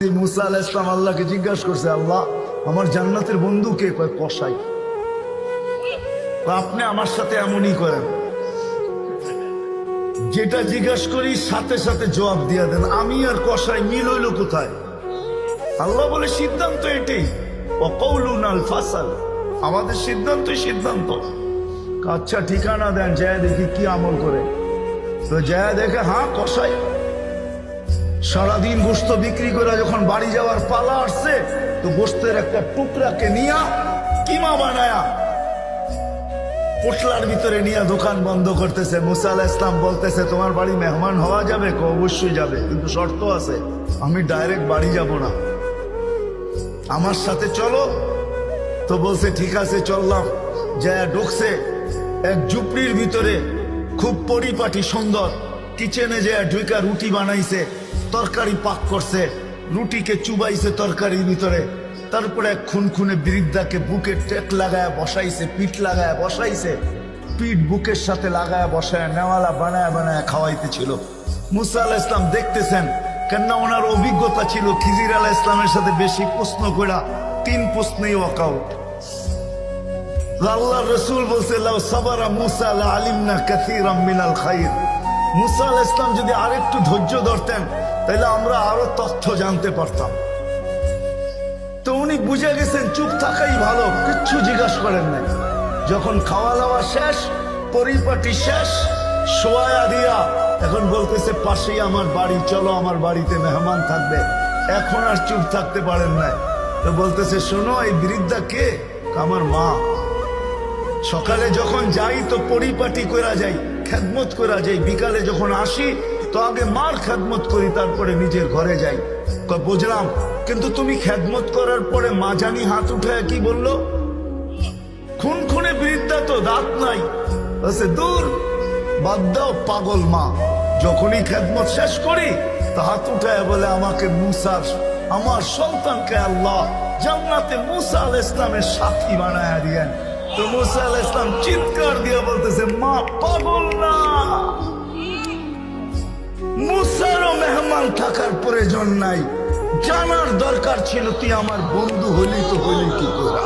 মুসা আলাইহিস সালাম আল্লাহকে জিজ্ঞাসা করছে, আল্লাহ আমার জান্নাতের বন্ধু কে? কয় কসাই। আপনি আমার সাথে এমনই করেন, যেটা জিজ্ঞাসা করি সাথে সাথে জবাব দিয়া দেন। আমি আর কসাই মিল হইল কোথায়? আল্লাহ বলে সিদ্ধান্ত এটাই, ওয়াকাউলুনা আল ফাসাল, আমাদের সিদ্ধান্তই সিদ্ধান্ত। আচ্ছা ঠিকানা দেন, যায় দেখি কি আমল করে। তো যায় দেখে হ্যাঁ কসাই। সারাদিন গোস্ত বিক্রি করে যখন বাড়ি যাওয়ার পালা আসছে, তো গোস্তের একটা টুকরাকে নিয়া কিমা বানায়া পোটলার ভিতরে নিয়ে দোকান বন্ধ করতেছে। মুসা আলাইহিস সালাম বলতেছে, তোমার বাড়ি মেহমান হওয়া যাবে? অবশ্যই যাবে, কিন্তু শর্ত আছে, আমি ডাইরেক্ট বাড়ি যাব না, আমার সাথে চলো। তো বলছে ঠিক আছে চললাম। যায় ঢুকছে এক ঝুপড়ির ভিতরে, খুব পরিপাটি সুন্দর। কিচেনে যায় ঢুকা রুটি বানাইছে, তরকারি পাক করছে, রুটিকে চুবাইছে তরকারির ভিতরে। তারপরে এক খুনখুনে বৃদ্ধাকে বুকে টেক লাগায় বসাইছে, পিঠ লাগায় বসাইছে, পিঠ বুকের সাথে লাগায় বসায় নেওয়ালা বানায় বানায় খাওয়াইতেছিল। মুসা আলাইহিস সালাম দেখতেছেন, কেননা ওনার অভিজ্ঞতা ছিল খিজির আলাইহিস সালামের সাথে বেশি প্রশ্ন করা, 3 প্রশ্নেই ওয়াকাউট। আল্লাহর রাসূল বলছে, লাউ সাবারা মুসা লা আলিমনা কাসীরাম মিনাল খায়র। মুসা আলাইহিস সালাম যদি আরেকটু ধৈর্য ধরতেন, তাহলে আমরা আরো তথ্য জানতে পারতাম। তো উনি বুঝে গেছেন চুপ থাকাই ভালো, কিচ্ছু জিজ্ঞাসা করেন নাই। যখন খাওয়া দাওয়া শেষ, পরিপাটি শেষ, শোয়া দিয়া এখন বলতেছে, পাশেই আমার বাড়ি, চলো আমার বাড়িতে মেহমান থাকবে। এখন আর চুপ থাকতে পারেন নাই। তো বলতেছে, শোনো এই বৃদ্ধা কে? আমার মা। সকালে যখন যাই তো পরিপাটি করা যাই, খেদমত করা যাই, বিকালে যখন আসি তো আগে মার খেদমত করি, তারপরে নিজের ঘরে যাই। বুঝলাম, কিন্তু তুমি খেদমত করার পরে মা জানি হাত উঠায় কি বললো? খুনখুনে বৃদ্ধা, তো দাঁত নাই। বলছে, দূর বাদ দাও পাগল মা। যখনই খেদমত শেষ করি তো হাত উঠায় বলে, আমাকে মুসার, আমার সন্তানকে আল্লাহ জান্নাতে মুসা আলাইহিস সালামের সাথী বানায়া দিয়েন। তো মুসা আলাইহিস সালাম চিৎকার দিয়ে বলতেছে, মা পাগল না, মুসারও মেহমান থাকার প্রয়োজন নাই, জানার দরকার ছিল তুই আমার বন্ধু হলি, তো হলি কি করে?